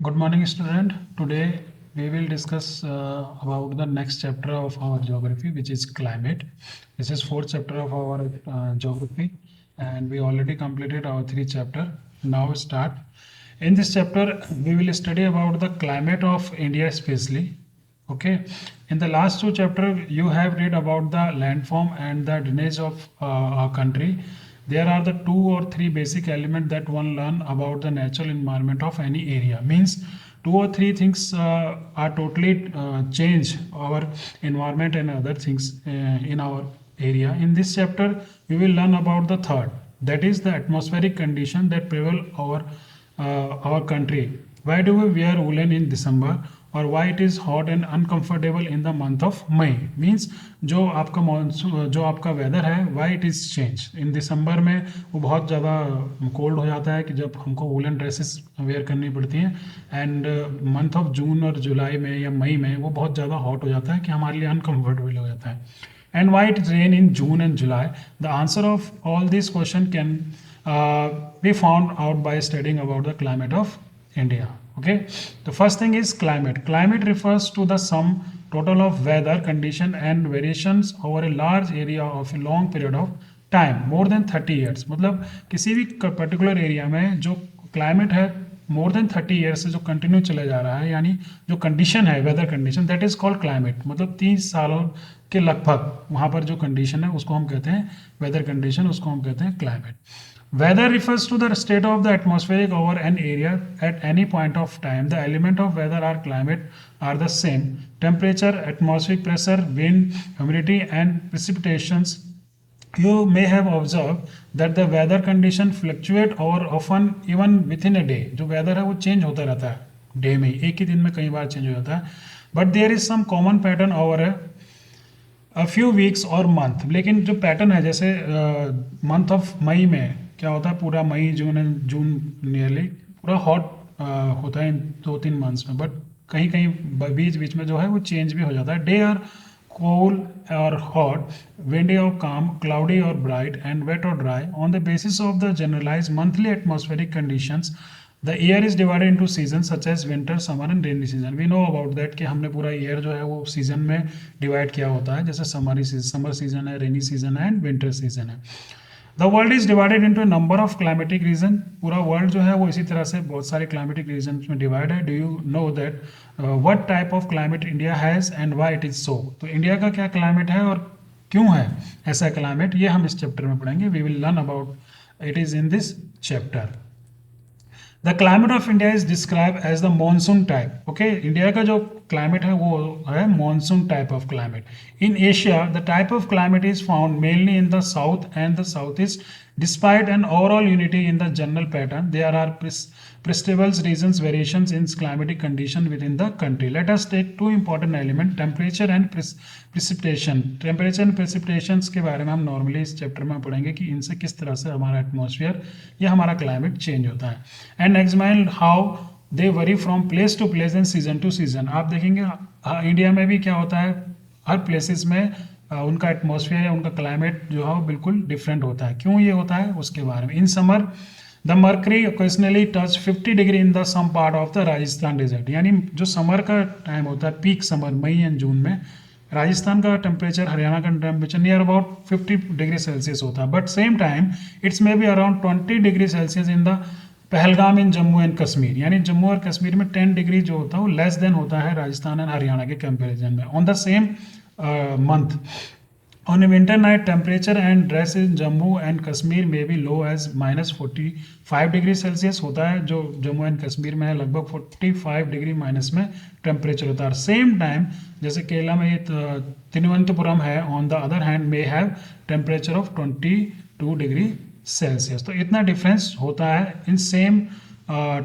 Good morning, student. Today we will discuss about the next chapter of our geography, which is climate. This is fourth chapter of our geography, and we already completed our three chapter. Now start. In this chapter, we will study about the climate of India, especially. Okay. In the last two chapter, you have read about the landform and the drainage of our country. There are the two or three basic elements that one learn about the natural environment of any area. Means two or three things are totally change our environment and other things in our area. In this chapter, we will learn about the third. That is the atmospheric condition that prevail over our country. Why do we wear woolen in December? और why it is hot and uncomfortable in the month of May? Means जो आपका monsoon जो आपका weather है why it is change इन दिसंबर में वो बहुत ज़्यादा कोल्ड हो जाता है कि जब हमको वूलन ड्रेसेस वेयर करनी पड़ती हैं एंड मंथ ऑफ जून और जुलाई में या मई में वो बहुत ज़्यादा हॉट हो जाता है कि हमारे लिए अनकम्फर्टेबल हो जाता है. And why it rain in June and July? The answer of all these question can be found out by studying about the climate of India. Okay, the first thing is climate. Climate refers to the sum total of weather condition and variations over a large area of a long period of time more than 30 years. मतलब किसी भी particular area में जो climate है more than 30 years से जो continue चला जा रहा है, यानी जो कंडीशन है weather condition, that is called climate. मतलब 30 सालों के लगभग वहाँ पर जो कंडीशन है उसको हम कहते हैं वेदर कंडीशन, उसको हम कहते हैं climate. Weather refers to the state of the atmospheric over an area at any point of time. The element of weather or climate are the same. Temperature, atmospheric pressure, wind, humidity and precipitations. You may have observed that the weather condition fluctuate over often even within a day. जो weather है वो change होता रहता है day में, एक ही दिन में कई बार चेंज हो जाता है. But there is some common pattern over a few weeks or month. लेकिन जो पैटर्न है जैसे मंथ ऑफ मई में क्या होता है, पूरा मई जून नियरली पूरा हॉट होता है इन 2-3 मंथ्स में. बट कहीं कहीं बीच बीच में जो है वो चेंज भी हो जाता है. They are cool or hot, windy or calm, cloudy or bright, and wet or dry. On the basis of the generalized monthly atmospheric conditions, the year is divided into seasons such as winter, summer and rainy season. We know about that कि हमने पूरा year जो है वो season में divide किया होता है, जैसे समर सीजन है, रेनी सीजन है एंड विंटर सीजन है. The world is divided into number of climatic reason. पूरा वर्ल्ड जो है वो इसी तरह से बहुत सारे क्लाइमेटिक रीजन में डिवाइड है. Do you know that what type of climate India has and why it is so? तो इंडिया का क्या क्लाइमेट है और क्यों है ऐसा क्लाइमेट, ये हम इस चैप्टर में पढ़ेंगे. We will learn about it is in this chapter. The climate of India is describe as the monsoon type. Okay, India का जो क्लाइमेट है वो है monsoon type of climate. In Asia the type of climate is found mainly in the south and the south east. Despite an overall unity in the general pattern, there are perceptible regions variations in climatic condition within the country. Let us take two important elements, temperature and precipitation. Temperature and precipitations के बारे में हम normally इस chapter में पढ़ेंगे कि इनसे किस तरह से हमारा एटमॉस्फेयर या हमारा क्लाइमेट चेंज होता है. And examine how they vary from place to place and season to season. आप देखेंगे इंडिया में भी क्या होता है, हर प्लेसेस में उनका एटमॉस्फेयर या उनका क्लाइमेट जो है वो बिल्कुल डिफरेंट होता है. क्यों ये होता है उसके बारे में. In summer the mercury occasionally touch 50 degree in the some part of the Rajasthan desert. यानी जो समर का टाइम होता है, peak summer May and June में, राजस्थान का टेम्परेचर, हरियाणा का temperature near about 50 degree Celsius होता है. But same time it's may be around 20 degree Celsius in the Pahalgam in Jammu and Kashmir. यानी जम्मू और कश्मीर में 10 डिग्री जो होता है वो लेस देन होता है राजस्थान एंड हरियाणा के कंपेरिजन में. On the same month. On a winter night, temperature and dress in Jammu and Kashmir may be low as -45 degree Celsius होता है. जो जम्मू एंड कश्मीर में है लगभग 45 डिग्री माइनस में टेम्परेचर होता है. सेम टाइम जैसे केरला में तिरुवनंतपुरम है, on the other hand may have temperature of 22 degree Celsius. तो इतना डिफरेंस होता है in same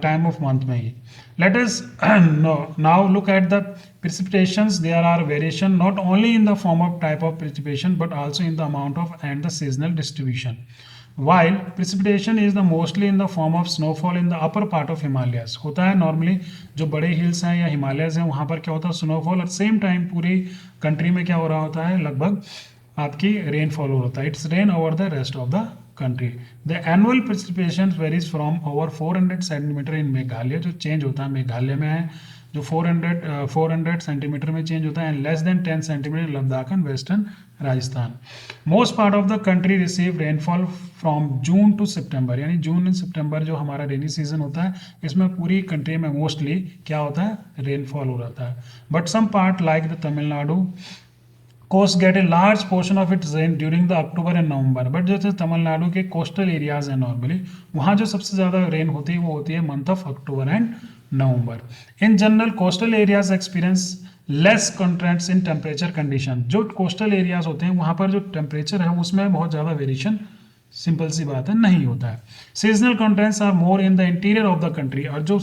time of month में ही. Let us now look at the precipitations. There are variation not only in the form of type of precipitation but also in the amount of and the seasonal distribution. While precipitation is the mostly in the form of snowfall in the upper part of Himalayas. होता है normally जो बड़े hills हैं या Himalayas हैं वहाँ पर क्या होता है स्नोफॉल. और सेम टाइम पूरी कंट्री में क्या हो रहा होता है, लगभग आपकी रेनफॉल हो रहा है. It's rain over the rest of the country. The annual precipitation varies from over 400 centimeter in Meghalaya, जो चेंज होता है मेघालय में है, जो 400 सेंटीमीटर में चेंज होता है, and less than 10 centimetre Ladakh and western Rajasthan. Most part of the country receive rainfall from June to September, यानी जून एंड सितंबर जो हमारा रेनी सीजन होता है, इसमें पूरी कंट्री में मोस्टली क्या होता है, रेनफॉल हो रहता है. But some part like the Tamil Nadu coast get a large portion of its rain during the October and November. But जैसे तमिलनाडु के कोस्टल एरियाज हैं नॉर्मली, वहाँ जो सबसे ज़्यादा रेन होती है वो होती है month of October and November. In general coastal areas experience less contrast in temperature condition. जो कोस्टल एरियाज होते हैं वहाँ पर जो टेम्परेचर है उसमें बहुत ज़्यादा वेरिएशन, सिंपल सी बात है, नहीं होता है. Seasonal contrast are more in the interior of the country. और जो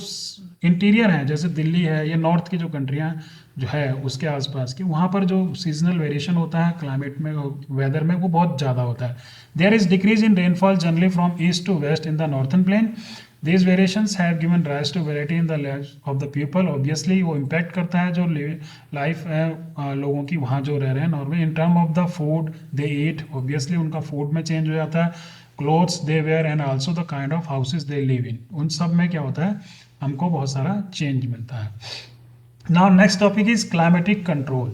इंटीरियर है जैसे दिल्ली है या नॉर्थ की जो कंट्रियाँ जो है उसके आसपास की, वहाँ पर जो सीजनल वेरिएशन होता है क्लाइमेट में, वेदर में, वो बहुत ज़्यादा होता है. There is decrease in rainfall generally from east to west in the northern plain. These variations have given rise to variety in the lives of the people. Obviously वो impact करता है जो लाइफ है लोगों की वहाँ जो रह रहे हैं normally. In term of the food they eat, obviously उनका फूड में चेंज हो जाता है. Clothes they wear and also the kind of houses they live in, उन सब में क्या होता है, हमको बहुत सारा चेंज मिलता है. Now next topic is climatic control.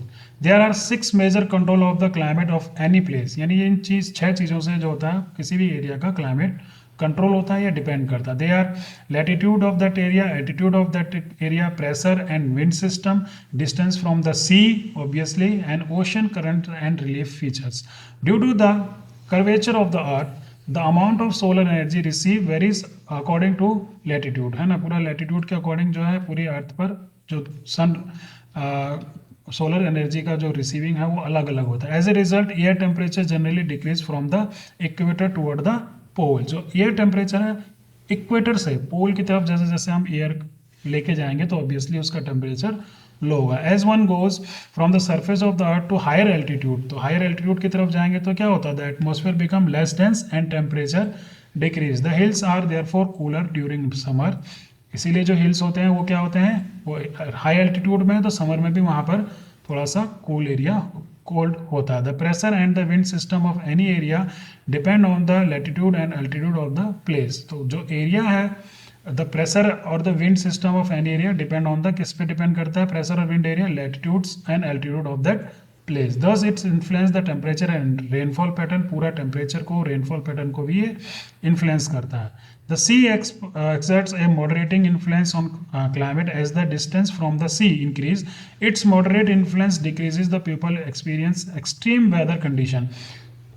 There are 6 major control of the climate of any place. यानी इन 6 चीज़ों से जो होता है किसी भी एरिया का क्लाइमेट कंट्रोल होता है या डिपेंड करता है. They are latitude of that area, altitude of that area, pressure and wind system, distance from the sea obviously, and ocean current and relief features. Due to the curvature of the earth, the amount of solar energy receive varies according to latitude, है ना. पूरा latitude के according जो है पूरी अर्थ पर जो sun solar energy का जो रिसीविंग है वो अलग अलग होता है. As a result air temperature generally decreases from the equator toward the pole. जो एयर टेम्परेचर है इक्वेटर से पोल की तरफ जैसे जैसे हम एयर लेके जाएंगे तो ऑब्वियसली उसका टेम्परेचर लो होगा. As one goes from the surface of the earth to higher altitude, तो हायर एल्टीट्यूड की तरफ जाएंगे तो क्या होता है, the atmosphere become less dense and temperature decrease. The hills are therefore cooler during summer. इसीलिए जो हिल्स होते हैं वो क्या होते हैं, वो हाई एल्टीट्यूड में, तो समर में भी वहाँ पर थोड़ा सा कूल एरिया, कोल्ड होता है. The pressure and the wind system of any area depend on the latitude and altitude of the place. तो जो एरिया है, द प्रेशर और the wind system of any area depend on the, किस पे depend करता है, pressure और wind area, latitudes and altitude of that place. Thus it's influence the temperature and rainfall pattern. पूरा टेम्परेचर को, rainfall pattern को भी ये इन्फ्लुएंस करता है. The sea exerts a moderating influence on climate as the distance from the sea increase. Its moderate influence decreases the people experience extreme weather condition.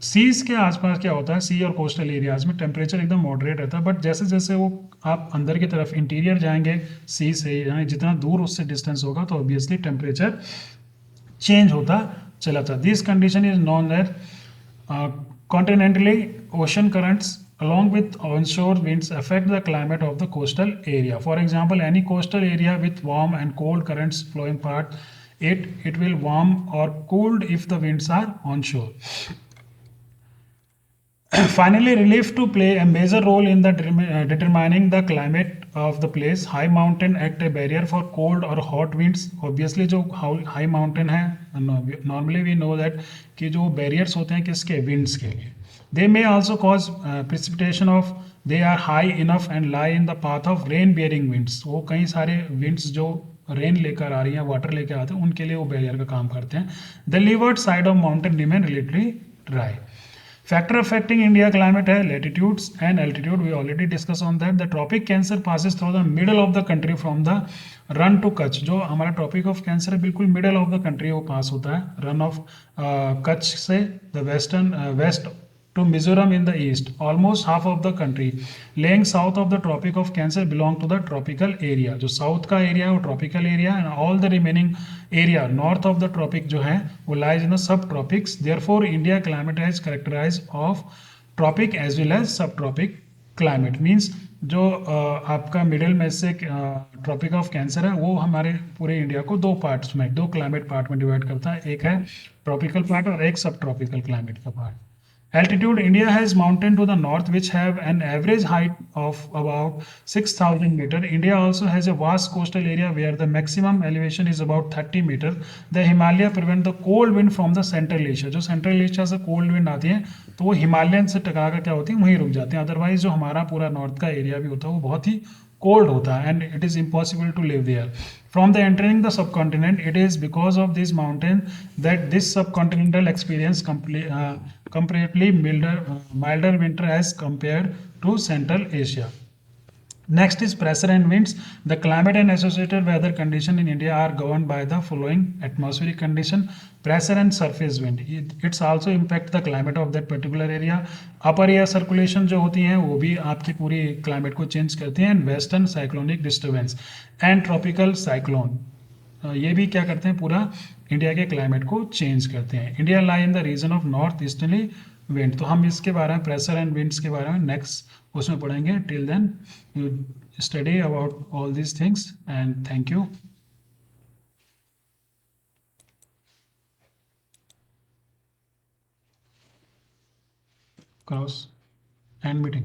Seas के आसपास क्या होता है, सी और कोस्टल एरियाज में टेम्परेचर एकदम मॉडरेट रहता है, बट जैसे जैसे वो आप अंदर की तरफ इंटीरियर जाएंगे सी से, यानी जितना दूर उससे डिस्टेंस होगा तो ऑब्वियसली टेम्परेचर चेंज होता चला था. This condition is non that continentally ocean currents along with onshore winds affect the climate of the coastal area. For example, any coastal area with warm and cold currents flowing part it will warm or cooled if the winds are onshore. Finally, relief to play a major role in the determining the climate of the place. High mountain act a barrier for cold or hot winds. Obviously जो high mountain है, normally we know that कि जो barriers होते हैं किसके, winds के लिए. They may also cause precipitation of, they are high enough and lie in the path of rain bearing winds. वो कई सारे winds जो रेन लेकर आ रही हैं, वाटर लेकर आते हैं, उनके लिए वो बैरियर का काम करते हैं. The leeward side of mountain remain relatively dry. Factor affecting India climate है latitudes and altitude. We already discussed on that. The tropic cancer passes through the middle of the country from the run to Kutch. जो हमारा tropic of cancer है बिल्कुल middle of the country वो पास होता है. Run of Kutch से the western west to Mizoram in the east. Almost half of the country laying south of the Tropic of Cancer belong to the tropical area. जो south का area है वो tropical area, and all the remaining area north of the tropic जो है वो lies in the subtropics. Therefore, India climate is characterized of tropic as well as subtropic climate. Means जो आपका middle में से ट्रॉपिक ऑफ कैंसर है वो हमारे पूरे इंडिया को दो पार्ट्स में, दो क्लाइमेट पार्ट में डिवाइड करता है. एक है ट्रॉपिकल पार्ट और एक सब ट्रॉपिकल क्लाइमेट का part, Altitude, India has mountain to the north which have an average height of about 6,000 meter. India also has a vast coastal area where the maximum elevation is about 30 meter. The Himalaya prevent the cold wind from the central Asia. जो central Asia से cold wind आती है तो वो Himalayan से टकरा कर क्या होती है वहीं रुक जाते हैं. अदरवाइज जो हमारा पूरा नॉर्थ का एरिया भी होता है वो बहुत ही cold होता है and it is impossible to live there. From the entering the subcontinent, it is because of this mountain that this subcontinental experience comparatively milder winter as compared to Central Asia. Next is pressure and winds. The climate and associated weather condition in India are governed by the following atmospheric condition: pressure and surface wind. It's also impact the climate of that particular area. Upper air circulation जो होती हैं वो भी आपकी पूरी climate को change करती हैं. And western cyclonic disturbance and tropical cyclone ये भी क्या करते हैं पूरा इंडिया के क्लाइमेट को चेंज करते हैं. India lie in the region of north easterly wind. तो हम इसके बारे में प्रेशर एंड विंड्स के बारे में नेक्स्ट उसमें पढ़ेंगे. Till then you study about all these things and thank you. Cross and meeting.